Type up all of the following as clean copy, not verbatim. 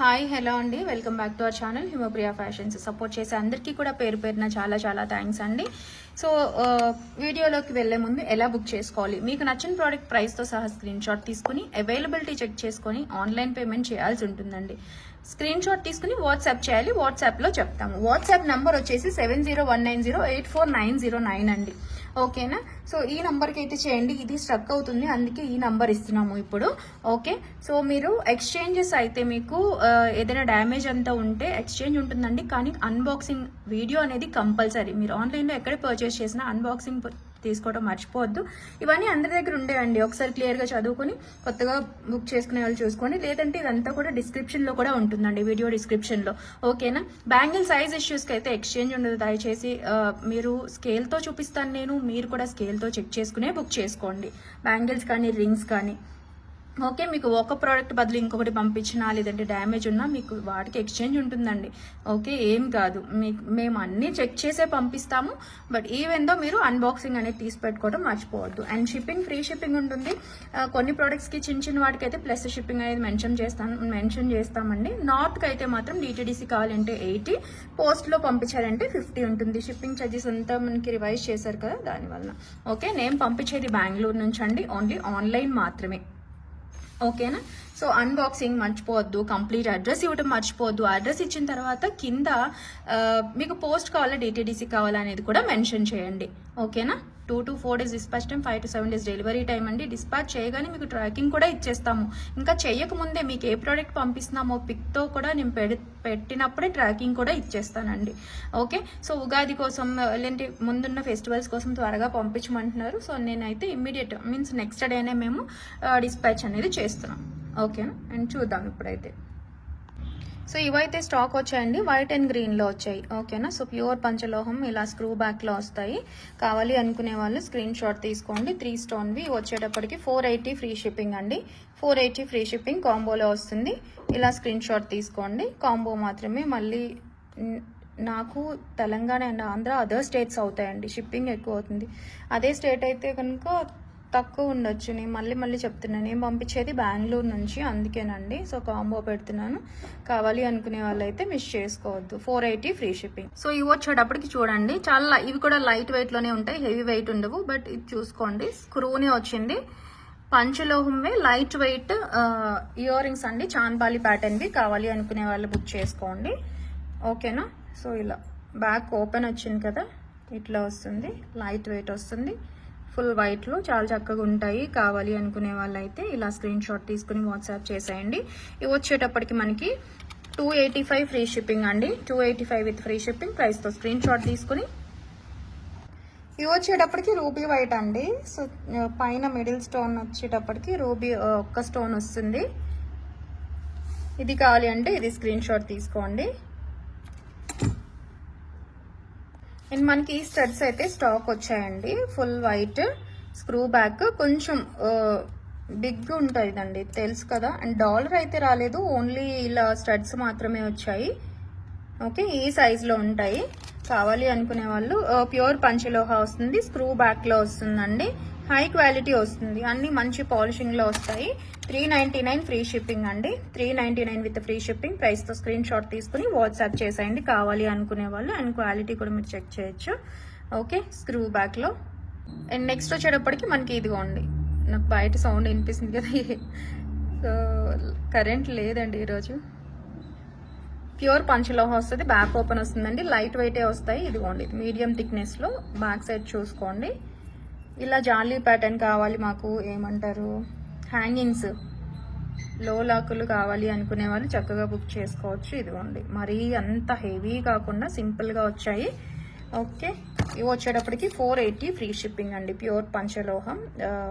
Hi hello అండి, welcome back to our channel Himapriya fashions. Support చేసే అందరికీ కూడా పేరు పేరున చాలా చాలా థ్యాంక్స్ అండి. సో వీడియోలోకి వెళ్లే ముందు ఎలా బుక్ చేసుకోవాలి, మీకు నచ్చిన ప్రోడక్ట్ ప్రైస్తో సహా స్క్రీన్ షాట్ తీసుకుని అవైలబిలిటీ చెక్ చేసుకొని ఆన్లైన్ పేమెంట్ చేయాల్సి ఉంటుందండి. స్క్రీన్ షాట్ తీసుకుని వాట్సాప్ చేయాలి, వాట్సాప్లో చెప్తాము. వాట్సాప్ నంబర్ వచ్చేసి 7019084909 అండి. ఓకేనా? సో ఈ నంబర్కి అయితే చేయండి, ఇది స్ట్రక్ అవుతుంది అందుకే ఈ నంబర్ ఇస్తున్నాము ఇప్పుడు. ఓకే, సో మీరు ఎక్స్చేంజెస్ అయితే మీకు ఏదైనా డ్యామేజ్ అంతా ఉంటే ఎక్స్చేంజ్ ఉంటుందండి, కానీ అన్బాక్సింగ్ వీడియో అనేది కంపల్సరీ. మీరు ఆన్లైన్లో ఎక్కడ పర్చేస్ చేసినా అన్బాక్సింగ్ తీసుకోవడం మర్చిపోవద్దు. ఇవన్నీ అందరి దగ్గర ఉండేవండి, ఒకసారి క్లియర్గా చదువుకొని కొత్తగా బుక్ చేసుకునే వాళ్ళు చూసుకోండి. లేదంటే ఇదంతా కూడా డిస్క్రిప్షన్లో కూడా ఉంటుందండి, వీడియో డిస్క్రిప్షన్లో. ఓకేనా? బ్యాంగిల్ సైజ్ ఇష్యూస్కి అయితే ఎక్స్చేంజ్ ఉండదు. దయచేసి మీరు స్కేల్తో చూపిస్తాను నేను, మీరు కూడా స్కేల్తో చెక్ చేసుకునే బుక్ చేసుకోండి, బ్యాంగిల్స్ కానీ రింగ్స్ కానీ. ఓకే, మీకు ఒక ప్రోడక్ట్ బదులు ఇంకొకటి పంపించినా లేదంటే డ్యామేజ్ ఉన్నా మీకు వాటికి ఎక్స్చేంజ్ ఉంటుందండి. ఓకే, ఏం కాదు, మేము అన్నీ చెక్ చేసే పంపిస్తాము. బట్ ఈవెన్ దో మీరు అన్బాక్సింగ్ అనేది తీసి పెట్టుకోవడం మర్చిపోవద్దు. అండ్ షిప్పింగ్ ఫ్రీ షిప్పింగ్ ఉంటుంది. కొన్ని ప్రోడక్ట్స్కి చిన్న చిన్న వాటికి అయితే ప్లస్ షిప్పింగ్ అనేది మెన్షన్ చేస్తామండి. నార్త్కి అయితే మాత్రం DTDC కావాలంటే 80, పోస్ట్లో పంపించాలంటే 50 ఉంటుంది. షిప్పింగ్ ఛార్జెస్ అంతా మనకి రివైజ్ చేశారు కదా, దానివల్ల. ఓకే, నేను పంపించేది బెంగళూరు నుంచి అండి, ఓన్లీ ఆన్లైన్ మాత్రమే. ఓకేనా? సో అన్బాక్సింగ్ మర్చిపోవద్దు, కంప్లీట్ అడ్రస్ ఇవ్వడం మర్చిపోవద్దు. అడ్రస్ ఇచ్చిన తర్వాత కింద మీకు పోస్ట్ కావాలా DTDC కావాలా అనేది కూడా మెన్షన్ చేయండి. ఓకేనా? 2 to 4 days dispatch time, 5 to 7 days delivery time అండి. డిస్పాచ్ చేయగానే మీకు ట్రాకింగ్ కూడా ఇచ్చేస్తాము. ఇంకా చేయకముందే మీకు ఏ ప్రోడక్ట్ పంపిస్తున్నామో పిక్తో కూడా నేను పెట్టినప్పుడే ట్రాకింగ్ కూడా ఇచ్చేస్తానండి. ఓకే, సో ఉగాది కోసం లేదంటే ముందున్న ఫెస్టివల్స్ కోసం త్వరగా పంపించమంటున్నారు. సో నేనైతే ఇమ్మీడియట్ మీన్స్ నెక్స్ట్ డేనే మేము డిస్పాచ్ అనేది చేస్తున్నాం. ఓకేనా? అండ్ చూద్దాం ఇప్పుడైతే. సో ఇవైతే స్టాక్ వచ్చాయండి, వైట్ అండ్ గ్రీన్లో వచ్చాయి. ఓకేనా? సో ప్యూర్ పంచలోహం ఇలా స్క్రూ బ్యాక్లో వస్తాయి. కావాలి అనుకునే వాళ్ళు స్క్రీన్ షాట్ తీసుకోండి. 3 స్టోన్వి వచ్చేటప్పటికి 480 ఫ్రీ షిప్పింగ్ అండి. 480 ఫ్రీ షిప్పింగ్ కాంబోలో వస్తుంది. ఇలా స్క్రీన్ షాట్ తీసుకోండి, కాంబో మాత్రమే. మళ్ళీ నాకు Telangana and Andhra other states అవుతాయండి, షిప్పింగ్ ఎక్కువ అవుతుంది. అదే స్టేట్ అయితే కనుక తక్కువ ఉండొచ్చు. నేను మళ్ళీ చెప్తున్నాను, నేను పంపించేది బెంగళూరు నుంచి, అందుకేనండి. సో కాంబో పెడుతున్నాను, కావాలి అనుకునే వాళ్ళు అయితే మిస్ చేసుకోవద్దు. 480 ఫ్రీ షిప్పింగ్. సో ఇవి వచ్చేటప్పటికి చూడండి, చాలా ఇవి కూడా లైట్ వెయిట్లోనే ఉంటాయి, హెవీ వెయిట్ ఉండవు. బట్ ఇది చూసుకోండి, స్క్రూనే వచ్చింది, పంచలోహంవే, లైట్ వెయిట్ ఇయర్ రింగ్స్ అండి, చాన్బాలి ప్యాటర్న్వి. కావాలి అనుకునే వాళ్ళు బుక్ చేసుకోండి. ఓకేనా? సో ఇలా బ్యాక్ ఓపెన్ వచ్చింది కదా, ఇట్లా వస్తుంది, లైట్ వెయిట్ వస్తుంది, ఫుల్ వైట్లో చాలా చక్కగా ఉంటాయి. కావాలి అనుకునే వాళ్ళు అయితే ఇలా స్క్రీన్ షాట్ తీసుకుని వాట్సాప్ చేసేయండి. ఇవి వచ్చేటప్పటికి మనకి 285 ఫ్రీ షిప్పింగ్ అండి, 285 విత్ ఫ్రీ షిప్పింగ్ ప్రైస్తో స్క్రీన్ షాట్ తీసుకుని. ఇవి వచ్చేటప్పటికి రూబీ వైట్ అండి. సో పైన మిడిల్ స్టోన్ వచ్చేటప్పటికి రూబీ ఒక్క స్టోన్ వస్తుంది. ఇది కావాలి అంటే ఇది స్క్రీన్ షాట్ తీసుకోండి. అండ్ మనకి ఈ స్టడ్స్ అయితే స్టాక్ వచ్చాయండి, ఫుల్ వైట్ స్క్రూ బ్యాక్, కొంచెం బిగ్ ఉంటుందండి, తెలుసు కదా. అండ్ డాలర్ అయితే రాలేదు, ఓన్లీ ఇలా స్టడ్స్ మాత్రమే వచ్చాయి. ఓకే, ఈ సైజులో ఉంటాయి. కావాలి అనుకునే వాళ్ళు ప్యూర్ పంచలోహ వస్తుంది, స్క్రూ బ్యాక్లో వస్తుందండి, హై క్వాలిటీ వస్తుంది, అన్ని మంచి పాలిషింగ్లో వస్తాయి. 399 ఫ్రీ షిప్పింగ్ అండి, 399 విత్ ఫ్రీ షిప్పింగ్ ప్రైస్తో స్క్రీన్ షాట్ తీసుకుని వాట్సాప్ చేసేయండి కావాలి అనుకునే వాళ్ళు. అండ్ క్వాలిటీ కూడా మీరు చెక్ చేయొచ్చు. ఓకే, స్క్రూ బ్యాక్లో. అండ్ నెక్స్ట్ వచ్చేటప్పటికి మనకి ఇదిగోండి, నాకు బయట సౌండ్ వినిపిస్తుంది కదా, సో కరెంట్ లేదండి ఈరోజు. ప్యూర్ పంచలోహ వస్తుంది, బ్యాక్ ఓపెన్ వస్తుందండి, లైట్ వెయిటే వస్తాయి. ఇదిగోండి మీడియం థిక్నెస్లో, బ్యాక్ సైడ్ చూసుకోండి. ఇలా జాలీ ప్యాటర్న్ కావాలి మాకు, ఏమంటారు, హ్యాంగింగ్స్, లో లాకులు కావాలి అనుకునే వాళ్ళు చక్కగా బుక్ చేసుకోవచ్చు. ఇదిగోండి, మరీ అంత హెవీ కాకుండా సింపుల్గా వచ్చాయి. ఓకే, ఇవి వచ్చేటప్పటికి 480 ఫ్రీ షిప్పింగ్ అండి, ప్యూర్ పంచలోహం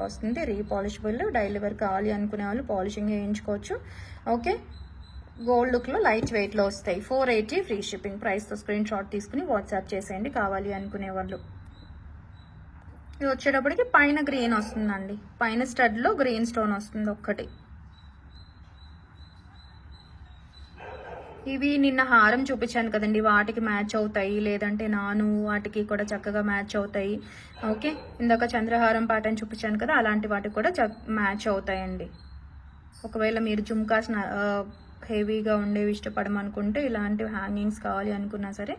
వస్తుంది, రీపాలిషబుల్. డైలివర్ కావాలి అనుకునే వాళ్ళు పాలిషింగ్ వేయించుకోవచ్చు. ఓకే, గోల్డ్ లుక్లో లైట్ వెయిట్లో వస్తాయి. 480 ఫ్రీ షిప్పింగ్ ప్రైస్తో స్క్రీన్ షాట్ తీసుకుని వాట్సాప్ చేసేయండి కావాలి అనుకునే వాళ్ళు. ఇది వచ్చేటప్పటికి పైన గ్రీన్ వస్తుందండి, పైన స్టడ్లో గ్రీన్ స్టోన్ వస్తుంది ఒక్కటి. ఇవి నిన్న హారం చూపించాను కదండి, వాటికి మ్యాచ్ అవుతాయి, లేదంటే నాను వాటికి కూడా చక్కగా మ్యాచ్ అవుతాయి. ఓకే, ఇందాక చంద్రహారం ప్యాటర్న్ చూపించాను కదా, అలాంటి వాటికి కూడా మ్యాచ్ అవుతాయండి. ఒకవేళ మీరు జుమ్కాస్ హెవీగా ఉండేవి ఇష్టపడమనుకుంటే ఇలాంటి హ్యాంగింగ్స్ కావాలి అనుకున్నా సరే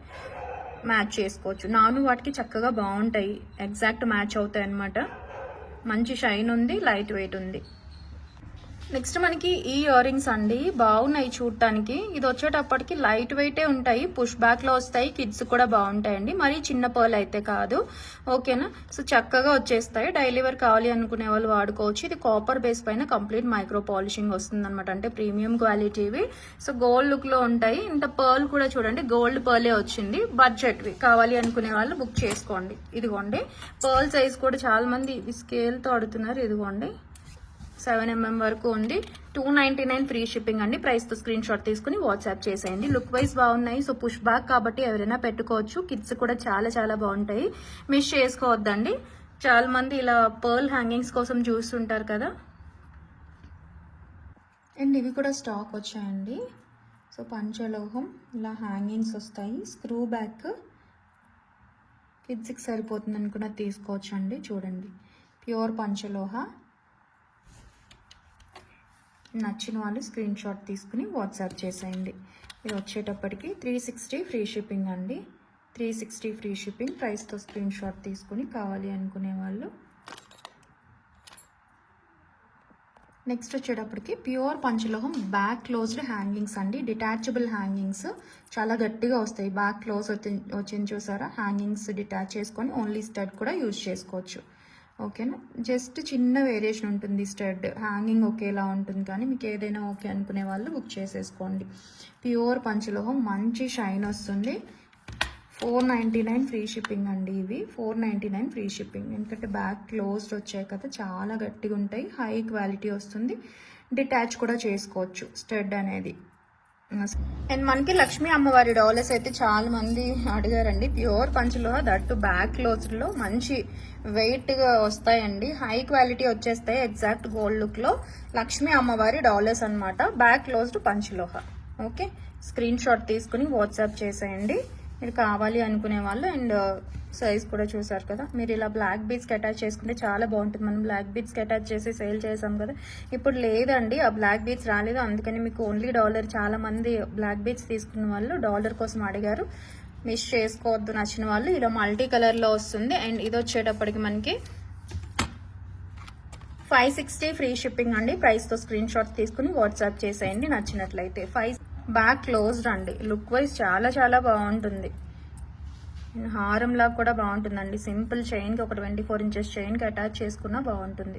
మ్యాచ్ చేసుకోవచ్చు. నాను వాటికి చక్కగా బాగుంటాయి, ఎగ్జాక్ట్ మ్యాచ్ అవుతాయి అన్నమాట. మంచి షైన్ ఉంది, లైట్ వెయిట్ ఉంది. నెక్స్ట్ మనకి ఈ ఇయర్ రింగ్స్ అండి, బాగున్నాయి చూడటానికి. ఇది వచ్చేటప్పటికి లైట్ వెయిటే ఉంటాయి, పుష్ బ్యాక్ లో వస్తాయి, కిడ్స్ కూడా బాగుంటాయండి. మరీ చిన్న పర్ల్ అయితే కాదు, ఓకేనా. సో చక్కగా వచ్చేస్తాయి, డైలీ వేర్ కావాలి అనుకునే వాళ్ళు వాడుకోవచ్చు. ఇది కాపర్ బేస్ పైన కంప్లీట్ మైక్రో పాలిషింగ్ వస్తుంది అనమాట, అంటే ప్రీమియం క్వాలిటీవి. సో గోల్డ్ లుక్ లో ఉంటాయి. ఇంత పర్ల్ కూడా చూడండి, గోల్డ్ పర్లే వచ్చింది. బడ్జెట్వి కావాలి అనుకునే వాళ్ళు బుక్ చేసుకోండి. ఇదిగోండి పర్ల్ సైజ్ కూడా చాలా మంది స్కేల్ తో అడుగుతున్నారు. ఇదిగోండి 7mm వరకు ఉంది. 299 ఫ్రీ షిప్పింగ్ అండి. ప్రైస్ తో స్క్రీన్ షాట్ తీసుకుని వాట్సాప్ చేసేయండి. లుక్ వైజ్ బాగున్నాయి. సో పుష్ బ్యాక్ కాబట్టి ఎవరైనా పెట్టుకోవచ్చు. కిడ్స్ కూడా చాలా చాలా బాగుంటాయి, మిస్ చేసుకోవద్దండి. చాలా మంది ఇలా పర్ల్ హ్యాంగింగ్స్ కోసం చూస్తుంటారు కదా. అండ్ ఇవి కూడా స్టాక్ వచ్చాయండి. సో పంచలోహం ఇలా హ్యాంగింగ్స్ వస్తాయి, స్క్రూ బ్యాక్, కిడ్స్కి సరిపోతుంది అనుకున్న తీసుకోవచ్చు అండి. చూడండి ప్యూర్ పంచలోహ. నచ్చిన వాళ్ళు స్క్రీన్ షాట్ తీసుకుని వాట్సాప్ చేసేయండి. ఇది వచ్చేటప్పటికి 360 ఫ్రీ షిప్పింగ్ అండి. 360 ఫ్రీ షిప్పింగ్. ప్రైస్తో స్క్రీన్ షాట్ తీసుకుని కావాలి అనుకునే వాళ్ళు. నెక్స్ట్ వచ్చేటప్పటికి ప్యూర్ పంచలోహం బ్యాక్ క్లోజ్డ్ హ్యాంగింగ్స్ అండి. డిటాచబుల్ హ్యాంగింగ్స్ చాలా గట్టిగా వస్తాయి. బ్యాక్ క్లోజ్ వచ్చింది చూసారా, హ్యాంగింగ్స్ డిటాచ్ చేసుకొని ఓన్లీ స్టడ్ కూడా యూజ్ చేసుకోవచ్చు, ఓకేనా. జస్ట్ చిన్న వేరియేషన్ ఉంటుంది, స్టడ్ హ్యాంగింగ్ ఒకేలా ఉంటుంది, కానీ మీకు ఏదైనా ఓకే అనుకునే వాళ్ళు బుక్ చేసేసుకోండి. ప్యూర్ పంచలోహం, మంచి షైన్ వస్తుంది. 499 ఫ్రీ షిప్పింగ్ అండి. ఇవి 499 ఫ్రీ షిప్పింగ్, ఎందుకంటే బ్యాక్ క్లోజ్డ్ వచ్చాయి కదా, చాలా గట్టిగా ఉంటాయి, హై క్వాలిటీ వస్తుంది. డిటాచ్ కూడా చేసుకోవచ్చు స్టడ్ అనేది. అండ్ మనకి లక్ష్మీ అమ్మవారి డాలర్స్ అయితే చాలా మంది అడిగారండి. ప్యూర్ పంచలో దట్టు బ్యాక్ క్లోజ్డ్ లో మంచి వెయిట్ గా వస్తాయండి, హై క్వాలిటీ వచ్చేస్తాయి. ఎగ్జాక్ట్ గోల్డ్ లుక్ లో లక్ష్మీ అమ్మవారి డాలర్స్ అన్నమాట. Back closed panchaloha. Okay, screen shot తీసుకుని వాట్సాప్ చేసేయండి మీరు కావాలి అనుకునే వాళ్ళు. అండ్ సైజ్ కూడా చూసారు కదా. మీరు ఇలా బ్లాక్ బీడ్స్కి అటాచ్ చేసుకుంటే చాలా బాగుంటుంది. మనం బ్లాక్ బీడ్స్కి అటాచ్ చేసి సేల్ చేసాం కదా, ఇప్పుడు లేదండి ఆ బ్లాక్ బీడ్స్ రాలేదు, అందుకని మీకు ఓన్లీ డాలర్. చాలా మంది బ్లాక్ బీడ్స్ తీసుకున్న వాళ్ళు డాలర్ కోసం అడిగారు, మిస్ చేసుకోవద్దు. నచ్చిన వాళ్ళు ఇలా మల్టీ కలర్లో వస్తుంది. అండ్ ఇది వచ్చేటప్పటికి మనకి 560 ఫ్రీ షిప్పింగ్ అండి. ప్రైస్తో స్క్రీన్ షాట్ తీసుకుని వాట్సాప్ చేసేయండి నచ్చినట్లయితే. బ్యాక్ క్లోజ్డ్ అండి, లుక్ వైజ్ చాలా చాలా బాగుంటుంది. హారంలా కూడా బాగుంటుందండి. సింపుల్ చైన్కి ఒక 24 ఇంచెస్ చైన్కి అటాచ్ చేసుకున్నా బాగుంటుంది.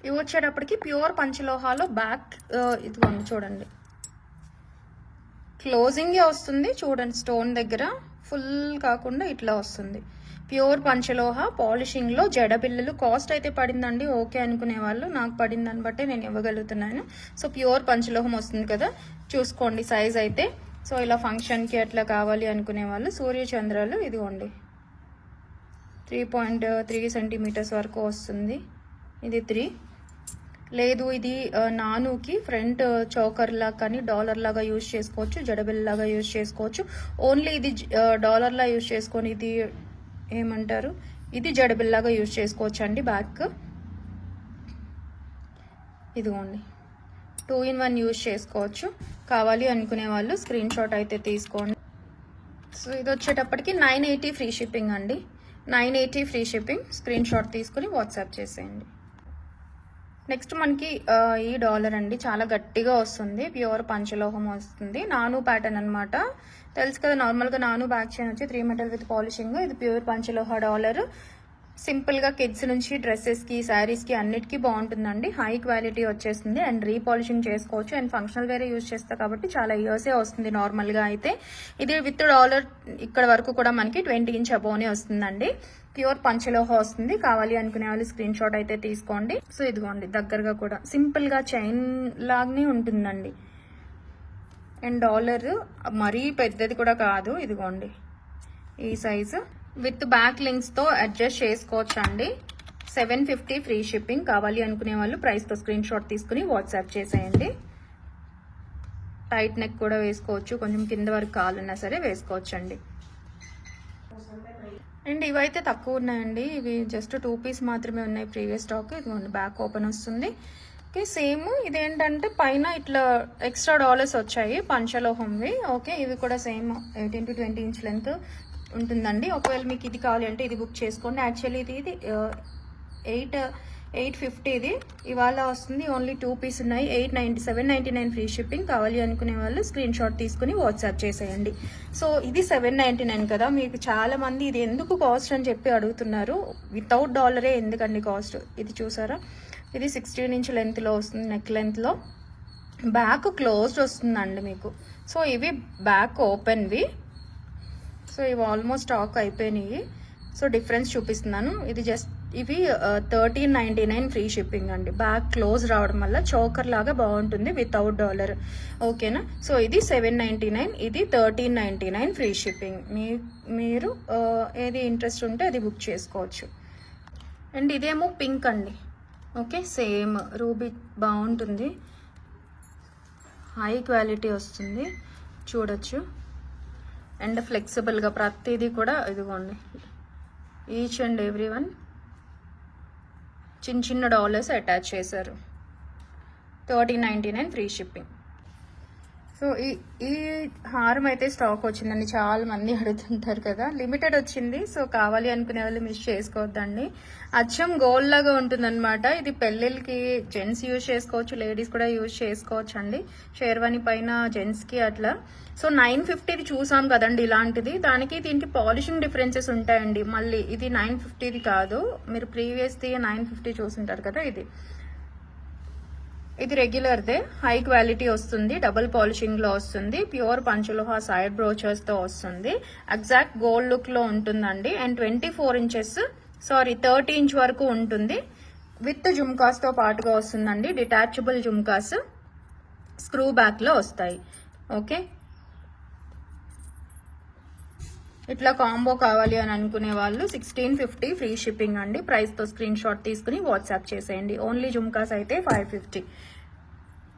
ఇవి వచ్చేటప్పటికి ప్యూర్ పంచలోహాలో బ్యాక్ ఇదిగోండి చూడండి, క్లోజింగే వస్తుంది చూడండి. స్టోన్ దగ్గర ఫుల్ కాకుండా ఇట్లా వస్తుంది. ప్యూర్ పంచలోహ పాలిషింగ్లో జడబిల్లలు. కాస్ట్ అయితే పడిందండి, ఓకే అనుకునే వాళ్ళు. నాకు పడిందని బట్టే నేను ఇవ్వగలుగుతున్నాను. సో ప్యూర్ పంచలోహం వస్తుంది కదా, చూసుకోండి సైజ్ అయితే. సో ఇలా ఫంక్షన్కి అట్లా కావాలి అనుకునే వాళ్ళు సూర్యచంద్రాలు ఇదిగోండి 3.3 సెంటీమీటర్స్ వరకు వస్తుంది. ఇది 3 లేదు, ఇది నానుకి ఫ్రంట్ చౌకర్ లాగా కానీ డాలర్ లాగా యూజ్ చేసుకోవచ్చు, జడబిల్ లాగా యూజ్ చేసుకోవచ్చు. ఓన్లీ ఇది డాలర్ లా యూజ్ చేసుకొని ఇది ఏమంటారు, ఇది జడబిల్ లాగా యూజ్ చేసుకోవచ్చు అండి. బ్యాక్ ఇదిగోండి 2-in-1 యూజ్ చేసుకోవచ్చు. కావాలి అనుకునే వాళ్ళు స్క్రీన్ షాట్ అయితే తీసుకోండి. సో ఇది వచ్చేటప్పటికి 980 ఫ్రీ షిప్పింగ్ అండి. 980 ఫ్రీ షిప్పింగ్. స్క్రీన్ షాట్ తీసుకుని వాట్సాప్ చేసేయండి. నెక్స్ట్ మనకి ఈ డాలర్ అండి, చాలా గట్టిగా వస్తుంది. ప్యూర్ పంచలోహం వస్తుంది. నాను ప్యాటర్న్ అనమాట, తెలుసు కదా. నార్మల్గా నాను బ్యాక్ చైన్ వచ్చి 3 మెటల్ విత్ పాలిషింగ్. ఇది ప్యూర్ పంచలోహ డాలర్. సింపుల్గా కిడ్స్ నుంచి డ్రెస్సెస్కి, శారీస్కి అన్నిటికీ బాగుంటుందండి. హై క్వాలిటీ వచ్చేస్తుంది అండ్ రీపాలిషింగ్ చేసుకోవచ్చు. అండ్ ఫంక్షనల్ వేరే యూజ్ చేస్తా కాబట్టి చాలా ఇయర్సే వస్తుంది నార్మల్గా అయితే. ఇది విత్ డాలర్ ఇక్కడ వరకు కూడా మనకి 20 ఇంచ్ అబోనే వస్తుందండి. ప్యూర్ పంచలోహ వస్తుంది. కావాలి అనుకునే వాళ్ళు స్క్రీన్ షాట్ అయితే తీసుకోండి. సో ఇదిగోండి దగ్గరగా కూడా సింపుల్గా చైన్ లాగానే ఉంటుందండి. అండ్ డాలర్ మరీ పెద్దది కూడా కాదు. ఇదిగోండి ఈ సైజు విత్ బ్యాక్ లింక్స్తో అడ్జస్ట్ చేసుకోవచ్చు అండి. 750 ఫ్రీ షిప్పింగ్. కావాలి అనుకునే వాళ్ళు ప్రైస్తో స్క్రీన్ షాట్ తీసుకుని వాట్సాప్ చేసేయండి. టైట్ నెక్ కూడా వేసుకోవచ్చు, కొంచెం కింద వరకు కాలున్నా సరే వేసుకోవచ్చు అండి. అండ్ ఇవైతే తక్కువ ఉన్నాయండి, ఇవి జస్ట్ 2 పీస్ మాత్రమే ఉన్నాయి ప్రీవియస్ స్టాక్. ఇదిగోండి బ్యాక్ ఓపెన్ వస్తుంది. ఓకే, సేమ్ ఇదేంటంటే పైన ఇట్లా ఎక్స్ట్రా డాలర్స్ వచ్చాయి పంచలోహంవి. ఓకే, ఇవి కూడా సేమ్ 18 to 20 ఇంచ్ లెంత్ ఉంటుందండి. ఒకవేళ మీకు ఇది కావాలి అంటే ఇది బుక్ చేసుకోండి. యాక్చువల్లీ ఇది 850 ఇది ఇవాళ వస్తుంది. ఓన్లీ 2 పీస్ ఉన్నాయి. 799 ఫ్రీ షిప్పింగ్. కావాలి అనుకునే వాళ్ళు స్క్రీన్ షాట్ తీసుకుని వాట్సాప్ చేసేయండి. సో ఇది 799 కదా, మీకు చాలా మంది ఇది ఎందుకు కాస్ట్ అని చెప్పి అడుగుతున్నారు. వితౌట్ డాలరే ఎందుకండి కాస్ట్. ఇది చూసారా, ఇది 16 ఇంచ్ లెంత్లో వస్తుంది, నెక్ లెంత్లో. బ్యాక్ క్లోజ్డ్ వస్తుందండి మీకు. సో ఇవి బ్యాక్ ఓపెన్వి. సో ఇవి ఆల్మోస్ట్ స్టాక్ అయిపోయినాయి. సో డిఫరెన్స్ చూపిస్తున్నాను. ఇది జస్ట్ ఇవి 1399 ఫ్రీ షిప్పింగ్ అండి. బ్యాక్ క్లోజ్ రావడం వల్ల చోకర్ లాగా బాగుంటుంది వితౌట్ డాలర్. ఓకేనా. సో ఇది 799, ఇది 1399 ఫ్రీ షిప్పింగ్. మీరు ఏది ఇంట్రెస్ట్ ఉంటే అది బుక్ చేసుకోవచ్చు. అండ్ ఇదేమో పింక్ అండి. ఓకే, సేమ్ రూబీ బాగుంటుంది, హై క్వాలిటీ వస్తుంది, చూడొచ్చు. అండ్ ఫ్లెక్సిబుల్గా ప్రతిదీ కూడా ఇదిగోండి, ఈచ్ అండ్ ఎవ్రీ వన్ చిన్న చిన్న డాలర్స్ అటాచ్ చేశారు. 1399 ఫ్రీ షిప్పింగ్. సో ఈ హారం అయితే స్టాక్ వచ్చిందండి. చాలా మంది అడుగుతుంటారు కదా, లిమిటెడ్ వచ్చింది. సో కావాలి అనుకునే వాళ్ళు మిస్ చేసుకోవద్దండి. అచ్చం గోల్డ్ లాగా ఉంటుందన్నమాట. ఇది పెళ్ళిళ్ళకి జెంట్స్ యూజ్ చేసుకోవచ్చు, లేడీస్ కూడా యూజ్ చేసుకోవచ్చు అండి. షేర్వాణి పైన జెంట్స్కి అట్లా. సో 950 చూసాం కదండి ఇలాంటిది. దానికి దీనికి పాలిషింగ్ డిఫరెన్సెస్ ఉంటాయండి. మళ్ళీ ఇది 950 కాదు, మీరు ప్రీవియస్ది 950 చూసుంటారు కదా. ఇది రెగ్యులర్దే, హై క్వాలిటీ వస్తుంది, డబుల్ పాలిషింగ్లో వస్తుంది, ప్యూర్ పంచలోహ సైడ్ బ్రోచర్స్తో వస్తుంది, ఎగ్జాక్ట్ గోల్డ్ లుక్లో ఉంటుందండి. అండ్ 30 ఇంచ్ వరకు ఉంటుంది. విత్ జుమ్కాస్తో పాటుగా వస్తుందండి. డిటాచబుల్ జుమ్కాస్ స్క్రూ బ్యాక్లో వస్తాయి. ఓకే, ఇట్లా కాంబో కావాలి అని అనుకునే వాళ్ళు 1650 ఫ్రీ షిప్పింగ్ అండి. ప్రైస్తో స్క్రీన్ షాట్ తీసుకుని వాట్సాప్ చేసేయండి. ఓన్లీ జుమ్కాస్ అయితే 550.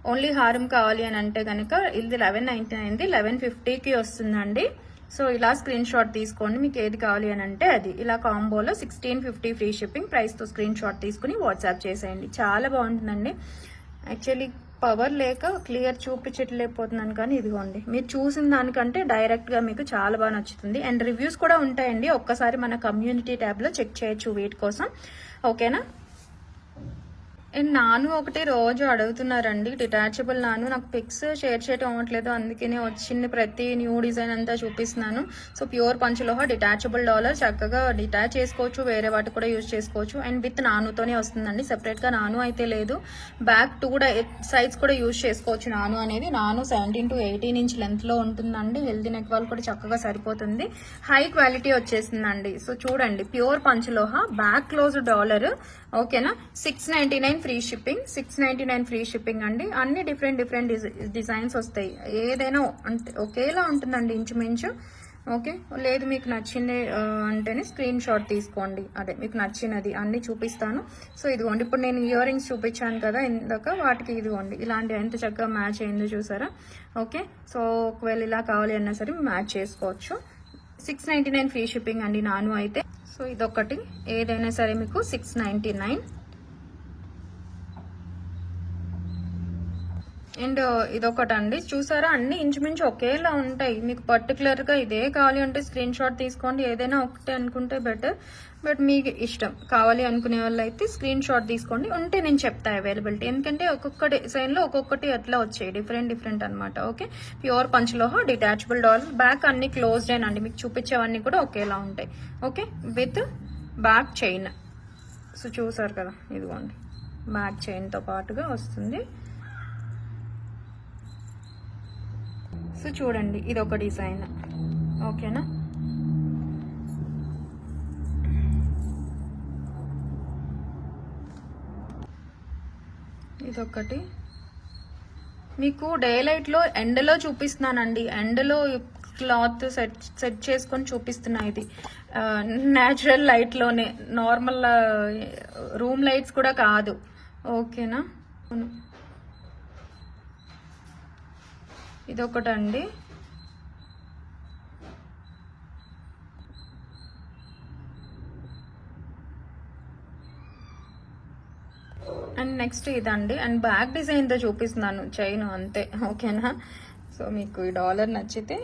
ఓన్లీ హారం కావాలి అని అంటే కనుక ఇది 1199, 1150కి వస్తుందండి. సో ఇలా స్క్రీన్ షాట్ తీసుకోండి, మీకు ఏది కావాలి అని అంటే అది. ఇలా కాంబోలో 1650 ఫ్రీ షిప్పింగ్. ప్రైస్తో స్క్రీన్ షాట్ తీసుకుని వాట్సాప్ చేసేయండి. చాలా బాగుంటుందండి. యాక్చువల్లీ పవర్ లేక క్లియర్ చూపించట్లేకపోతున్నాను, కానీ ఇదిగోండి, మీరు చూసిన దానికంటే డైరెక్ట్గా మీకు చాలా బాగా నచ్చుతుంది. అండ్ రివ్యూస్ కూడా ఉంటాయండి, ఒక్కసారి మన కమ్యూనిటీ ట్యాబ్లో చెక్ చేయొచ్చు వీటి కోసం. ఓకేనా. అండ్ నాను ఒకటి రోజు అడుగుతున్నారండి, డిటాచబుల్ నాను. నాకు పిక్స్ షేర్ చేయడం అవ్వట్లేదు, అందుకనే వచ్చింది ప్రతి న్యూ డిజైన్ అంతా చూపిస్తున్నాను. So pure panchaloha detachable dollar, చక్కగా డిటాచ్ చేసుకోవచ్చు, వేరే వాటి కూడా యూజ్ చేసుకోవచ్చు. అండ్ విత్ నానుతోనే వస్తుందండి, సెపరేట్గా నాను అయితే లేదు. బ్యాక్ 2 సైడ్స్ కూడా యూజ్ చేసుకోవచ్చు. నాను అనేది 17 to 18 ఇంచ్ లెంత్లో ఉంటుందండి. హెల్దీ నెక్ వాళ్ళు కూడా చక్కగా సరిపోతుంది. హై క్వాలిటీ వచ్చేసిందండి. సో చూడండి, ప్యూర్ పంచలోహ, బ్యాక్ క్లోజ్ డాలర్. ఓకేనా. 699 ఫ్రీ షిప్పింగ్. 699 ఫ్రీ షిప్పింగ్ అండి. అన్ని డిఫరెంట్ డిజైన్స్ వస్తాయి. ఏదైనా అంటే ఒకేలా ఉంటుందండి ఇంచుమించు. ఓకే, లేదు మీకు నచ్చింది అంటేనే స్క్రీన్ షాట్ తీసుకోండి. అదే మీకు నచ్చినది అన్ని చూపిస్తాను. సో ఇదిగోండి, ఇప్పుడు నేను ఇయర్ రింగ్స్ చూపించాను కదా ఇందాక, వాటికి ఇదిగోండి ఇలాంటి ఎంత చక్కగా మ్యాచ్ అయిందో చూసారా. ఓకే, సో ఒకవేళ ఇలా కావాలి అన్నా సరే మ్యాచ్ చేసుకోవచ్చు. 699 ఫ్రీ షిప్పింగ్ అండి నాను అయితే. సో ఇదొకటి, ఏదైనా సరే మీకు 699. అండ్ ఇదొకటి అండి, చూసారా అన్ని ఇంచుమించు ఒకేలా ఉంటాయి. మీకు పర్టికులర్గా ఇదే కావాలి అంటే స్క్రీన్ షాట్ తీసుకోండి. ఏదైనా ఒకటే అనుకుంటే బెటర్, బట్ మీకు ఇష్టం. కావాలి అనుకునే వాళ్ళు అయితే స్క్రీన్ షాట్ తీసుకోండి. ఉంటే నేను చెప్తా అవైలబిలిటీ, ఎందుకంటే ఒక్కొక్క డిజైన్లో ఒక్కొక్కటి అట్లా వచ్చాయి, డిఫరెంట్ అనమాట. Okay, pure panchaloha detachable dollar. Back అన్ని క్లోజ్డ్ అండి, మీకు చూపించేవన్నీ కూడా ఒకేలా ఉంటాయి. Okay, with back chain. So చూసారు కదా, ఇదిగోండి బ్యాక్ చైన్తో పాటుగా వస్తుంది. సో చూడండి, ఇది ఒక డిజైన్. ఓకేనా. ఇదొకటి మీకు డే లైట్లో ఎండలో చూపిస్తున్నానండి. ఎండలో క్లాత్ సెట్ చేసుకొని చూపిస్తున్నా. ఇది న్యాచురల్ లైట్లోనే, నార్మల్ రూమ్ లైట్స్ కూడా కాదు. ఓకేనా. ఇదొకటండి. అండ్ అండ్ నెక్స్ట్ ఇదండి, అండ్ బ్యాక్ డిజైన్తో చూపిస్తున్నాను చైన్ అంతే, ఓకేనా. సో మీకు ఈ డాలర్ నచ్చితే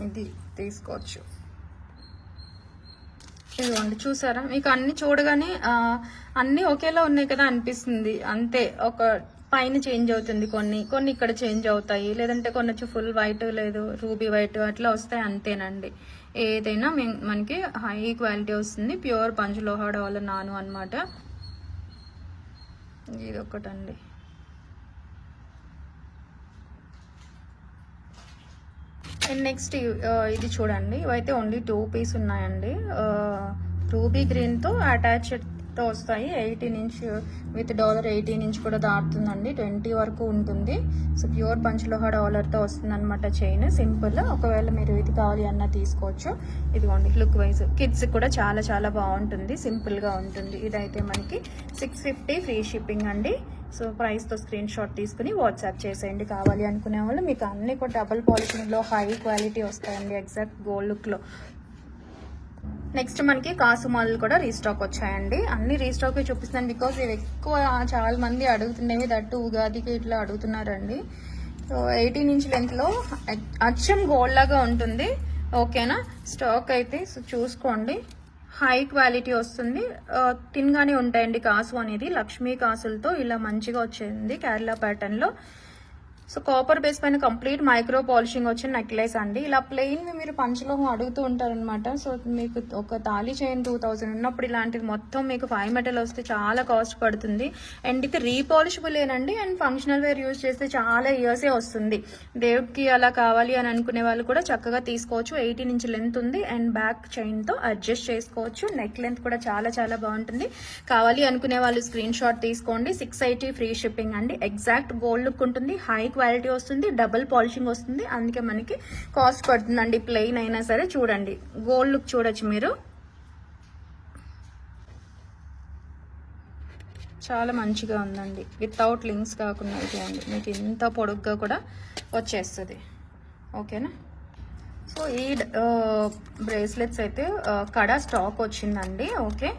ఇది తీసుకోవచ్చు. ఇదిగోండి చూసారా, మీకు అన్ని చూడగానే అన్నీ ఒకేలా ఉన్నాయి కదా అనిపిస్తుంది, అంతే. ఒక పైన చేంజ్ అవుతుంది, కొన్ని ఇక్కడ చేంజ్ అవుతాయి, లేదంటే కొన్ని వచ్చి ఫుల్ వైట్ లేదు రూబీ వైట్ అట్లా వస్తాయి, అంతేనండి. ఏదైనా మనకి హై క్వాలిటీ వస్తుంది. ప్యూర్ పంచలోహ డాలర్ నాను అనమాట. ఇది ఒకటండి. అండ్ నెక్స్ట్ ఇది చూడండి, ఇవైతే ఓన్లీ 2 పీస్ ఉన్నాయండి. రూబీ గ్రీన్తో అటాచ్డ్తో వస్తాయి. 18 ఇంచ్ విత్ డాలర్ 18 ఇంచ్ కూడా దాటుతుందండి, 20 వరకు ఉంటుంది. సో ప్యూర్ పంచలోహ డాలర్తో వస్తుంది అనమాట చైన్, సింపుల్. ఒకవేళ మీరు ఇది కావాలి అన్న తీసుకోవచ్చు. ఇదిగోండి లుక్ వైజ్ కిడ్స్ కూడా చాలా చాలా బాగుంటుంది, సింపుల్గా ఉంటుంది. ఇదైతే మనకి 650 ఫ్రీ షిప్పింగ్ అండి. సో ప్రైస్తో స్క్రీన్ షాట్ తీసుకుని వాట్సాప్ చేసేయండి కావాలి అనుకునే వాళ్ళు. మీకు అన్ని కూడా డబుల్ పాలిషింగ్లో హై క్వాలిటీ వస్తాయండి, ఎగ్జాక్ట్ గోల్డ్ లుక్లో. నెక్స్ట్ మనకి కాసుమాలు కూడా రీస్టాక్ వచ్చాయండి. అన్ని రీస్టాక్ చూపిస్తాను, బికాజ్ ఇవి ఎక్కువ చాలా మంది అడుగుతున్నవి, దట్టు ఉగాదికి ఇట్లా అడుగుతున్నారండి. సో 18 ఇంచ్ లెంత్లో అచ్చం గోల్డ్ లాగా ఉంటుంది, ఓకేనా. స్టాక్ అయితే సో చూసుకోండి, హై క్వాలిటీ వస్తుంది. తిన్గానే ఉంటాయండి. కాసు అనేది లక్ష్మీ కాసులతో ఇలా మంచిగా వచ్చింది కేరళ ప్యాటర్న్లో. సో కాపర్ బేస్ పైన కంప్లీట్ మైక్రో పాలిషింగ్ వచ్చిన నెక్లెస్ అండి. ఇలా ప్లెయిన్ మీరు పంచలోహం అడుగుతూ ఉంటారనమాట. సో మీకు ఒక తాళీ చైన్ 2000 ఉన్నప్పుడు ఇలాంటిది మొత్తం మీకు 5 మెటల్ వస్తే చాలా కాస్ట్ పడుతుంది. అండ్ ఇది రీపాలిషబుల్ ఏనండి, అండ్ ఫంక్షనల్ వేర్ యూజ్ చేస్తే చాలా ఇయర్సే వస్తుంది. దేవుడికి అలా కావాలి అని అనుకునే వాళ్ళు కూడా చక్కగా తీసుకోవచ్చు. 18 ఇంచ్ లెంత్ ఉంది, అండ్ బ్యాక్ చైన్తో అడ్జస్ట్ చేసుకోవచ్చు. నెక్ లెంత్ కూడా చాలా చాలా బాగుంటుంది. కావాలి అనుకునే వాళ్ళు స్క్రీన్ షాట్ తీసుకోండి. 680 ఫ్రీ షిప్పింగ్ అండి. ఎగ్జాక్ట్ గోల్డ్ లుక్ ఉంటుంది, హై క్వాలిటీ వస్తుంది, డబుల్ పాలిషింగ్ వస్తుంది, అందుకే మనకి కాస్ట్ పడుతుందండి. ప్లెయిన్ అయినా సరే చూడండి, గోల్డ్ లుక్ చూడొచ్చు మీరు, చాలా మంచిగా ఉందండి. వితౌట్ లింక్స్ కాకుండా ఇదిగోండి మీకు ఇంత పొడుగ్గా కూడా వచ్చేస్తుంది, ఓకేనా. సో ఈ బ్రేస్లెట్స్ అయితే కడా స్టాక్ వచ్చిందండి, ఓకే.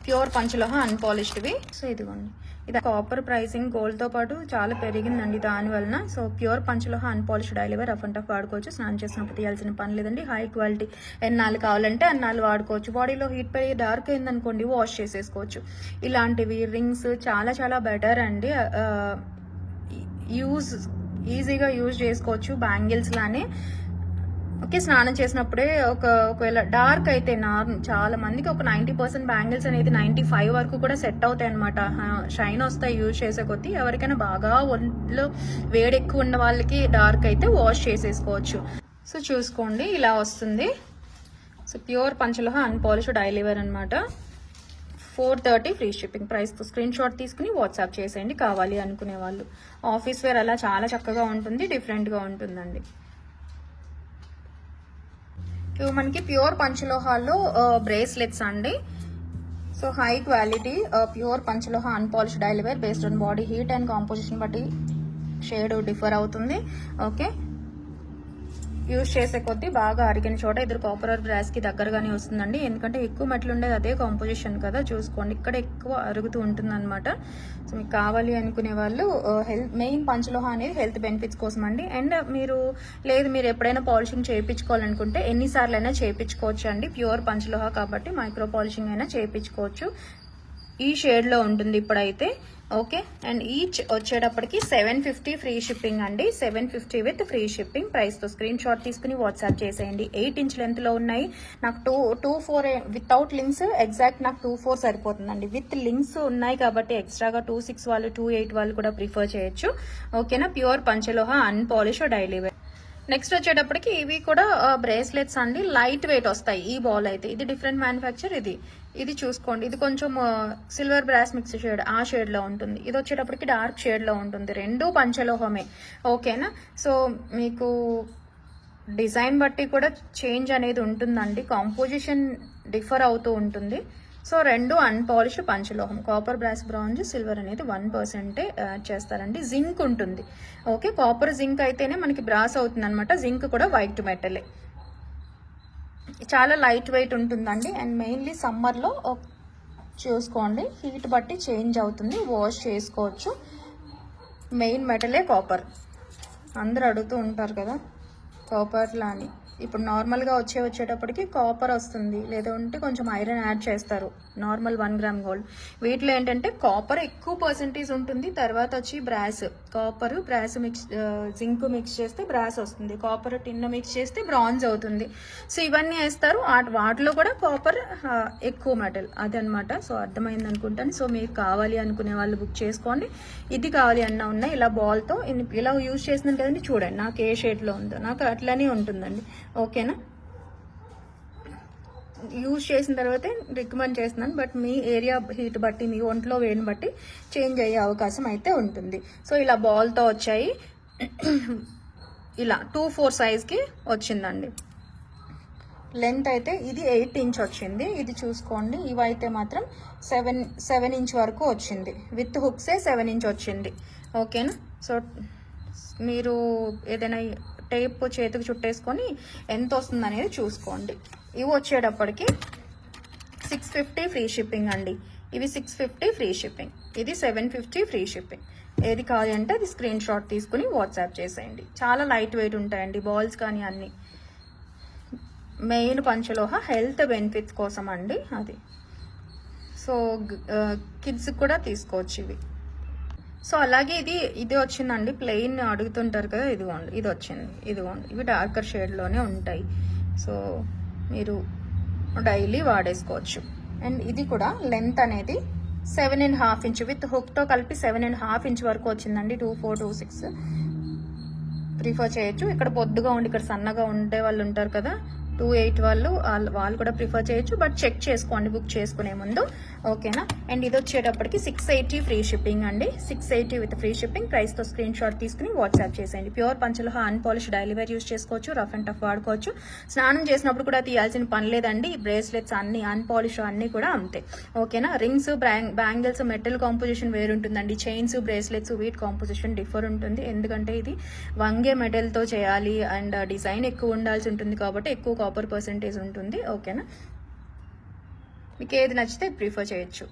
ప్యూర్ పంచలోహ అన్పాలిష్డ్వి. సో ఇదిగోండి, ఇది కాపర్ ప్రైసింగ్ గోల్డ్తో పాటు చాలా పెరిగిందండి దానివలన. So pure panchaloha unpolished daily wear rough and tough వాడుకోవచ్చు. స్నానం చేసినప్పుడు తీయాల్సిన పని లేదండి. హై క్వాలిటీ ఎన్నాళ్ళు కావాలంటే అన్నాళ్ళు వాడుకోవచ్చు. బాడీలో హీట్ పెరిగి డార్క్ అయిందనుకోండి వాష్ చేసేసుకోవచ్చు. ఇలాంటివి రింగ్స్ చాలా చాలా బెటర్ అండి, ఈజీగా యూజ్ చేసుకోవచ్చు. బ్యాంగిల్స్ లానే ఓకే, స్నానం చేసినప్పుడే ఒకవేళ డార్క్ అయితే చాలా మందికి ఒక 90% బ్యాంగిల్స్ అనేది 95 వరకు కూడా సెట్ అవుతాయి అనమాట, షైన్ వస్తాయి యూజ్ చేసే కొద్దీ. ఎవరికైనా బాగా ఒంట్లో వేడి ఎక్కువ ఉన్న వాళ్ళకి డార్క్ అయితే వాష్ చేసేసుకోవచ్చు. సో చూసుకోండి ఇలా వస్తుంది. So pure panchaloha unpolished daily wear అనమాట. 430 ఫ్రీ షిప్పింగ్. ప్రైస్తో స్క్రీన్ షాట్ తీసుకుని వాట్సాప్ చేసేయండి కావాలి అనుకునే వాళ్ళు. ఆఫీస్ వేర్ అలా చాలా చక్కగా ఉంటుంది, డిఫరెంట్గా ఉంటుందండి. ఇవి మనకి ప్యూర్ పంచలోహాల్లో బ్రేస్లెట్స్ అండి. So high quality pure panchaloha unpolished daily wear based on body heat and composition బట్టి షేడ్ డిఫర్ అవుతుంది, ఓకే. యూజ్ చేసే కొద్దీ బాగా అరిగిన చోట ఇద్దరు కాపర్ ఆర్ బ్రాస్కి దగ్గరగానే వస్తుందండి, ఎందుకంటే ఎక్కువ మెట్లు ఉండేది అదే కాంపోజిషన్ కదా, చూసుకోండి ఇక్కడ ఎక్కువ అరుగుతూ ఉంటుంది అనమాట. సో మీకు కావాలి అనుకునే వాళ్ళు మెయిన్ పంచలోహ అనేది హెల్త్ బెనిఫిట్స్ కోసం అండి. అండ్ మీరు ఎప్పుడైనా పాలిషింగ్ చేయించుకోవాలనుకుంటే ఎన్నిసార్లు అయినా చేయించుకోవచ్చు అండి. ప్యూర్ పంచలోహ కాబట్టి మైక్రో పాలిషింగ్ అయినా చేయించుకోవచ్చు. ఈ షేడ్లో ఉంటుంది ఇప్పుడైతే, ఓకే. అండ్ ఈచ్ వచ్చేటప్పటికి 750 ఫ్రీ షిప్పింగ్ అండి. 750 విత్ ఫ్రీ షిప్పింగ్. ప్రైస్తో స్క్రీన్ షాట్ తీసుకుని వాట్సాప్ చేసేయండి. 8 ఇంచ్ లెంత్లో ఉన్నాయి. నాకు 2-4 వితౌట్ లింక్స్ ఎగ్జాక్ట్ నాకు 2-4 సరిపోతుందండి. విత్ లింక్స్ ఉన్నాయి కాబట్టి ఎక్స్ట్రాగా 2-6 వాళ్ళు 2-8 వాళ్ళు కూడా ప్రిఫర్ చేయొచ్చు, ఓకేనా. Pure panchaloha unpolished daily wear. Next వచ్చేటప్పటికి ఇవి కూడా బ్రేస్లెట్స్ అండి, లైట్ వెయిట్ వస్తాయి. ఈ బాల్ అయితే ఇది డిఫరెంట్ మ్యానుఫ్యాక్చర్. ఇది చూసుకోండి, ఇది కొంచెం సిల్వర్ బ్రాస్ మిక్స్ షేడ్ ఆ షేడ్లో ఉంటుంది. ఇది వచ్చేటప్పటికి డార్క్ షేడ్లో ఉంటుంది. రెండు పంచలోహమే, ఓకేనా. సో మీకు డిజైన్ బట్టి కూడా చేంజ్ అనేది ఉంటుందండి, కాంపోజిషన్ డిఫర్ అవుతూ ఉంటుంది. సో రెండు అన్పాలిష్డ్ పంచలోహం, కాపర్ బ్రాస్ బ్రాంజ్ సిల్వర్ అనేది 1% యాడ్ చేస్తారండి. జింక్ ఉంటుంది, ఓకే. కాపర్ జింక్ అయితేనే మనకి బ్రాస్ అవుతుంది అనమాట. జింక్ కూడా వైట్ మెటలే, చాలా లైట్ వెయిట్ ఉంటుందండి. అండ్ మెయిన్లీ సమ్మర్లో చూసుకోండి, హీట్ బట్టి చేంజ్ అవుతుంది, వాష్ చేసుకోవచ్చు. మెయిన్ మెటలే కాపర్. అందరూ అడుగుతూ ఉంటారు కదా కాపర్లా అని. ఇప్పుడు నార్మల్గా వచ్చేటప్పటికి కాపర్ వస్తుంది, లేదంటే కొంచెం ఐరన్ యాడ్ చేస్తారు నార్మల్ 1 గ్రామ్ గోల్డ్. వీటిలో ఏంటంటే కాపర్ ఎక్కువ పర్సెంటేజ్ ఉంటుంది, తర్వాత వచ్చి brass, copper brass mix, zinc mix చేస్తే బ్రాస్ వస్తుంది, కాపర్ టిన్ మిక్స్ చేస్తే బ్రాంజ్ అవుతుంది. సో ఇవన్నీ వేస్తారు, వాటిలో కూడా కాపర్ ఎక్కువ మెటల్ అదనమాట. సో అర్థమైంది అనుకుంటాను. సో మీకు కావాలి అనుకునే వాళ్ళు బుక్ చేసుకోండి. ఇది కావాలి అన్న ఉన్నాయి, ఇలా బాల్తో ఇలా యూజ్ చేసినాను కదండి, చూడండి నాకు ఏ షేడ్లో ఉందో, నాకు అట్లనే ఉంటుందండి. ఓకేనా, యూజ్ చేసిన తర్వాతే రికమెండ్ చేస్తున్నాను. బట్ మీ ఏరియా హీట్ బట్టి, మీ ఒంట్లో వేడిని బట్టి చేంజ్ అయ్యే అవకాశం అయితే ఉంటుంది. సో ఇలా బాల్తో వచ్చాయి, ఇలా 2-4 సైజ్కి వచ్చిందండి. లెంత్ అయితే ఇది 8 ఇంచ్ వచ్చింది. ఇది చూసుకోండి, ఇవైతే మాత్రం 7 ఇంచ్ వరకు వచ్చింది. విత్ హుక్సే 7 ఇంచ్ వచ్చింది. ఓకేనా, సో మీరు ఏదైనా టేప్ చేతికి చుట్టేసుకొని ఎంత వస్తుంది అనేది చూసుకోండి. ఇవి వచ్చేటప్పటికి 650 ఫ్రీ షిప్పింగ్ అండి. ఇవి 650 ఫ్రీ షిప్పింగ్, ఇది 750 ఫ్రీ షిప్పింగ్. ఏది కావాలి అంటే అది స్క్రీన్ షాట్ తీసుకుని వాట్సాప్ చేసేయండి. చాలా లైట్ వెయిట్ ఉంటాయండి బాల్స్ కానీ అన్నీ. మెయిన్ పంచలోహ హెల్త్ బెనిఫిట్స్ కోసం అండి అది. సో కిడ్స్కి కూడా తీసుకోవచ్చు ఇవి. సో అలాగే ఇది వచ్చిందండి, ప్లెయిన్ అడుగుతుంటారు కదా, ఇదిగోండి ఇది వచ్చింది, ఇదిగోండి ఇవి డార్కర్ షేడ్లోనే ఉంటాయి. సో మీరు డైలీ వాడేసుకోవచ్చు. అండ్ ఇది కూడా లెంత్ అనేది 7.5 ఇంచ్ విత్ హుక్తో కలిపి 7.5 ఇంచ్ వరకు వచ్చిందండి. 2-4, 2-6 ప్రిఫర్ చేయొచ్చు. ఇక్కడ పొద్దుగా ఉండి ఇక్కడ సన్నగా ఉండే వాళ్ళు ఉంటారు కదా, 2-8 వాళ్ళు కూడా ప్రిఫర్ చేయొచ్చు. బట్ చెక్ చేసుకోండి బుక్ చేసుకునే ముందు. ఓకేనా, అండ్ ఇది వచ్చేటప్పటికి 680 ఫ్రీ షిప్పింగ్ అండి. 680 విత్ ఫ్రీ షిప్పింగ్. ప్రైస్తో స్క్రీన్ షాట్ తీసుకుని వాట్సాప్ చేసేయండి. Pure panchaloha unpolish daily wear use చేసుకోవచ్చు, రఫ్ అండ్ టఫ్ వాడుకోవచ్చు. స్నానం చేసినప్పుడు కూడా తీయాల్సిన పని లేదండి. ఈ బ్రేస్లెట్స్ అన్ని అన్పాలిష్ అన్నీ కూడా అంతే. ఓకేనా, రింగ్స్, బ్యాంగిల్స్ మెటల్ కాంపోజిషన్ వేరుంటుందండి. చైన్స్, బ్రేస్లెట్స్ వీటి కాంపోజిషన్ డిఫర్ ఉంటుంది. ఎందుకంటే ఇది వంగే మెటల్తో చేయాలి అండ్ డిజైన్ ఎక్కువ ఉండాల్సి ఉంటుంది కాబట్టి ఎక్కువ కాపర్ పర్సెంటేజ్ ఉంటుంది. ఓకేనా, మీకు ఏది నచ్చితే ప్రిఫర్ చేయొచ్చు.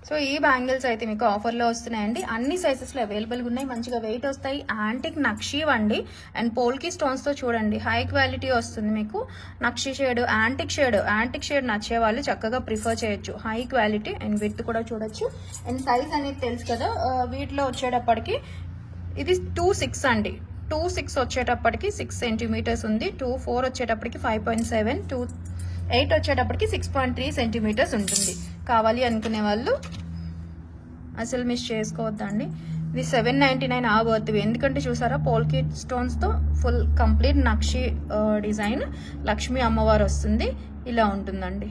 సో ఈ బ్యాంగిల్స్ అయితే మీకు ఆఫర్లో వస్తున్నాయండి. అన్ని సైజెస్లో అవైలబుల్గా ఉన్నాయి, మంచిగా వెయిట్ వస్తాయి. యాంటిక్ నక్షి అండి అండ్ పోల్కి స్టోన్స్తో చూడండి, హై క్వాలిటీ వస్తుంది మీకు. నక్షి షేడ్, యాంటిక్ షేడ్ నచ్చే వాళ్ళు చక్కగా ప్రిఫర్ చేయొచ్చు. హై క్వాలిటీ అండ్ విత్ కూడా చూడొచ్చు. అండ్ సైజ్ అనేది తెలుసు కదా, వీటిలో వచ్చేటప్పటికి ఇది 2-6 అండి. 2-6 వచ్చేటప్పటికి 6 సెంటీమీటర్స్ ఉంది. 2-4 వచ్చేటప్పటికి 5.7, 2-8 వచ్చేటప్పటికి 6.3 సెంటీమీటర్స్ ఉంటుంది. కావాలి అనుకునే వాళ్ళు అసలు మిస్ చేసుకోవద్దండి. ఇది 799 ఆ వర్త్వి. ఎందుకంటే చూసారా పోల్కి స్టోన్స్తో ఫుల్ కంప్లీట్ నక్షి డిజైన్, లక్ష్మీ అమ్మవారు వస్తుంది, ఇలా ఉంటుందండి.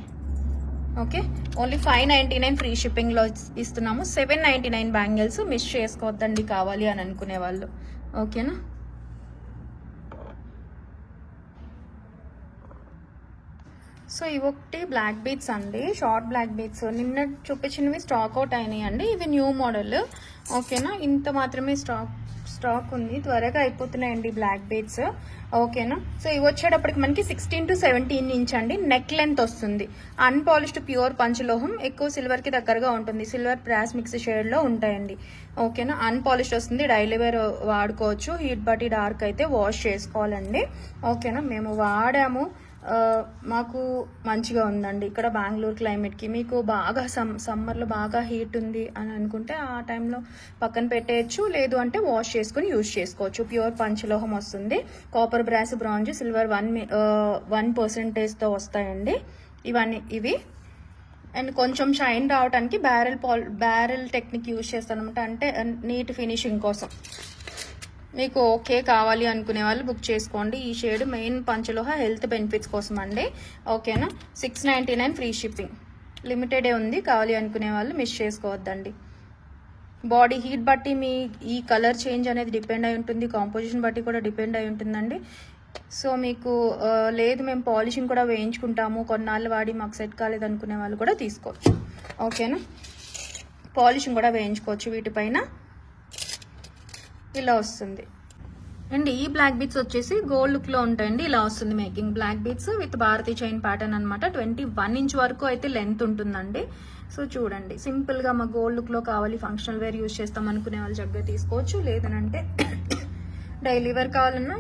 ఓకే, ఓన్లీ 599 ఫ్రీ షిప్పింగ్లో ఇస్తున్నాము. 799 బ్యాంగిల్స్ మిస్ చేసుకోవద్దండి కావాలి అని అనుకునే వాళ్ళు. ఓకేనా, సో ఇవి ఒకటి బ్లాక్ బీట్స్ అండి, షార్ట్ బ్లాక్ బీట్స్. నిన్న చూపించినవి స్టాక్ అవుట్ అయినాయి అండి. ఇవి న్యూ మోడల్. ఓకేనా, ఇంత మాత్రమే స్టాక్ ఉంది, త్వరగా అయిపోతున్నాయండి బ్లాక్ బీట్స్. ఓకేనా, సో ఇవి వచ్చేటప్పటికి మనకి 16 to 17 ఇంచ్ అండి. నెక్ లెంత్ వస్తుంది. అన్పాలిష్డ్ ప్యూర్ పంచలోహం, ఎక్కువ సిల్వర్కి దగ్గరగా ఉంటుంది. సిల్వర్ బ్రాస్ మిక్స్ షేడ్లో ఉంటాయండి. ఓకేనా, అన్పాలిష్డ్ వస్తుంది, డైలీ వేర్ వాడుకోవచ్చు. హీట్ బట్టి డార్క్ అయితే వాష్ చేసుకోవాలండి. ఓకేనా, మేము వాడాము, మాకు మంచిగా ఉందండి. ఇక్కడ బెంగళూరు క్లైమేట్కి మీకు బాగా సమ్మర్లో బాగా హీట్ ఉంది అని అనుకుంటే ఆ టైంలో పక్కన పెట్టేయచ్చు, లేదు అంటే వాష్ చేసుకుని యూజ్ చేసుకోవచ్చు. ప్యూర్ పంచలోహం వస్తుంది. కాపర్, బ్రాస్, బ్రాంజ్, సిల్వర్ 1% వస్తాయండి ఇవి. అండ్ కొంచెం షైన్ రావడానికి బ్యారెల్ టెక్నిక్ యూజ్ చేస్తాను అనమాట, అంటే నీట్ ఫినిషింగ్ కోసం. మీకు ఓకే కావాలి అనుకునే వాళ్ళు బుక్ చేసుకోండి. ఈ షేడ్ మెయిన్ పంచలోహ హెల్త్ బెనిఫిట్స్ కోసం అండి. ఓకేనా, 699 ఫ్రీ షిప్పింగ్. లిమిటెడే ఉంది, కావాలి అనుకునే వాళ్ళు మిస్ చేసుకోవద్దండి. బాడీ హీట్ బట్టి మీ ఈ కలర్ చేంజ్ అనేది డిపెండ్ అయి ఉంటుంది, కాంపోజిషన్ బట్టి కూడా డిపెండ్ అయి ఉంటుందండి. సో మీకు లేదు మేము పాలిషింగ్ కూడా వేయించుకుంటాము, కొన్నాళ్ళు వాడి మాకు సెట్ కాలేదు అనుకునే వాళ్ళు కూడా తీసుకోవచ్చు. ఓకేనా, పాలిషింగ్ కూడా వేయించుకోవచ్చు వీటిపైన. ఇలా వస్తుంది. అండ్ ఈ బ్లాక్ బీట్స్ వచ్చేసి గోల్డ్ లుక్లో ఉంటాయండి. ఇలా వస్తుంది making. Black beads with Bharati chain pattern అనమాట. 21 ఇంచ్ వరకు అయితే లెంత్ ఉంటుందండి. సో చూడండి, సింపుల్గా మా గోల్డ్ లుక్లో కావాలి, ఫంక్షనల్ వేర్ యూజ్ చేస్తాం అనుకునే వాళ్ళు చక్కగా తీసుకోవచ్చు. లేదనంటే డైలీ వేర్ కావాలన్నా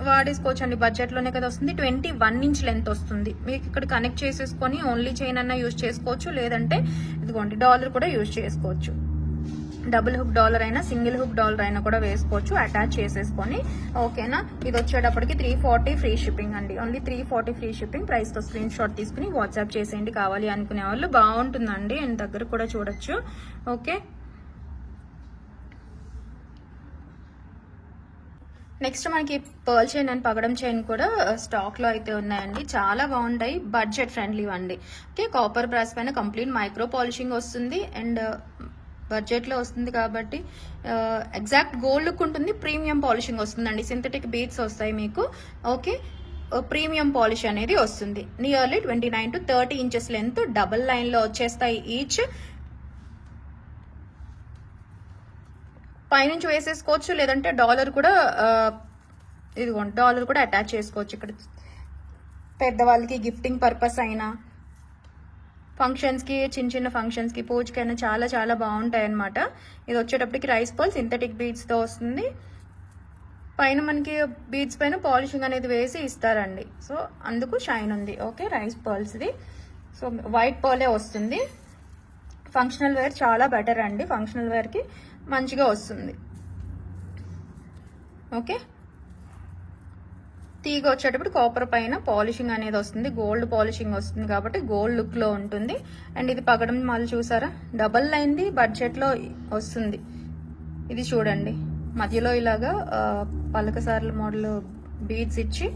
వాడేసుకోవచ్చు అండి. బడ్జెట్లోనే కదా వస్తుంది. 21 ఇంచ్ లెంత్ వస్తుంది. మీకు ఇక్కడ కనెక్ట్ చేసేసుకొని ఓన్లీ చైన్ అన్నా యూజ్ చేసుకోవచ్చు, లేదంటే ఇదిగోండి డాలర్ కూడా యూజ్ చేసుకోవచ్చు. డబుల్ హుక్ డాలర్ అయినా సింగిల్ హుక్ డాలర్ అయినా కూడా వేసుకోవచ్చు అటాచ్ చేసేసుకొని. ఓకేనా, ఇది వచ్చేటప్పటికి 340 ఫ్రీ షిప్పింగ్ అండి. Only 340 free shipping. ప్రైస్తో స్క్రీన్ షాట్ తీసుకుని వాట్సాప్ చేసేయండి కావాలి అనుకునే వాళ్ళు. బాగుంటుందండి అండ్ దగ్గర కూడా చూడొచ్చు. ఓకే, నెక్స్ట్ మనకి పర్ల్ చైన్ అండ్ పగడం చైన్ కూడా స్టాక్లో అయితే ఉన్నాయండి. చాలా బాగుంటాయి, బడ్జెట్ ఫ్రెండ్లీ అండి. ఓకే, కాపర్ బ్రాస్ పైన కంప్లీట్ మైక్రో పాలిషింగ్ వస్తుంది అండ్ బడ్జెట్లో వస్తుంది కాబట్టి ఎగ్జాక్ట్ గోల్డ్ లుక్ ఉంటుంది. ప్రీమియం పాలిషింగ్ వస్తుందండి. సింథటిక్ బీడ్స్ వస్తాయి మీకు. ఓకే, ప్రీమియం పాలిష్ అనేది వస్తుంది. Nearly 29 to 30 inches length double లైన్లో వచ్చేస్తాయి ఈచ్. పైనుంచి వేసేసుకోవచ్చు, లేదంటే డాలర్ కూడా ఇదిగోండి డాలర్ కూడా అటాచ్ చేసుకోవచ్చు. ఇక్కడ పెద్దవాళ్ళకి గిఫ్టింగ్ పర్పస్ అయినా, ఫంక్షన్స్కి, చిన్న చిన్న ఫంక్షన్స్కి, పూజకి అయినా చాలా చాలా బాగుంటాయి అనమాట. ఇది వచ్చేటప్పటికి రైస్ పర్ల్ సింథటిక్ బీడ్స్తో వస్తుంది. పైన మనకి బీడ్స్ పైన పాలిషింగ్ అనేది వేసి ఇస్తారండి. సో అందుకు షైన్ ఉంది. ఓకే, రైస్ పర్ల్స్ది. సో వైట్ పర్లే వస్తుంది. ఫంక్షనల్ వేర్ చాలా బెటర్ అండి. ఫంక్షనల్ వేర్కి మంచిగా వస్తుంది. ఓకే, తీగ వచ్చేటప్పుడు కాపర్ పైన పాలిషింగ్ అనేది వస్తుంది. గోల్డ్ పాలిషింగ్ వస్తుంది కాబట్టి గోల్డ్ లుక్లో ఉంటుంది. అండ్ ఇది పగడం మళ్ళీ చూసారా, డబల్ లైన్ది బడ్జెట్లో వస్తుంది. ఇది చూడండి, మధ్యలో ఇలాగా పలకసార్ల మోడల్ బీడ్స్ ఇచ్చి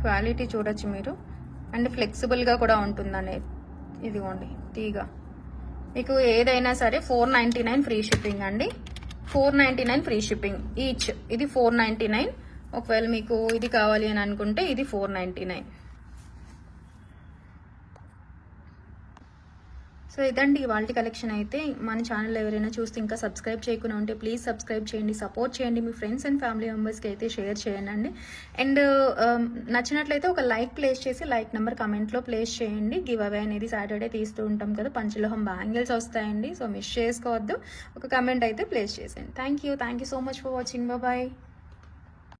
క్వాలిటీ చూడొచ్చు మీరు. అండ్ ఫ్లెక్సిబుల్గా కూడా ఉంటుందనే. ఇదిగోండి తీగ. మీకు ఏదైనా సరే 499 ఫ్రీ షిప్పింగ్ అండి. 499 ఫ్రీ షిప్పింగ్ ఈచ్. ఇది 499. ఒకవేళ మీకు ఇది కావాలి అని అనుకుంటే ఇది 499. సో ఇదండి ఇవాళ కలెక్షన్ అయితే. మన ఛానల్ ఎవరైనా చూస్తే ఇంకా సబ్స్క్రైబ్ చేయకుండా ఉంటే ప్లీజ్ సబ్స్క్రైబ్ చేయండి, సపోర్ట్ చేయండి. మీ ఫ్రెండ్స్ అండ్ ఫ్యామిలీ మెంబర్స్కి అయితే షేర్ చేయండి. అండ్ నచ్చినట్లయితే ఒక లైక్ ప్లేస్ చేసి లైక్ నెంబర్ కమెంట్లో ప్లేస్ చేయండి. గివ్ అవే అనేది సాటర్డే తీస్తూ ఉంటాం కదా, పంచలోహం బ్యాంగిల్స్ వస్తాయండి. సో మిస్ చేసుకోవద్దు, ఒక కమెంట్ అయితే ప్లేస్ చేసేయండి. Thank you so much for watching. Bye.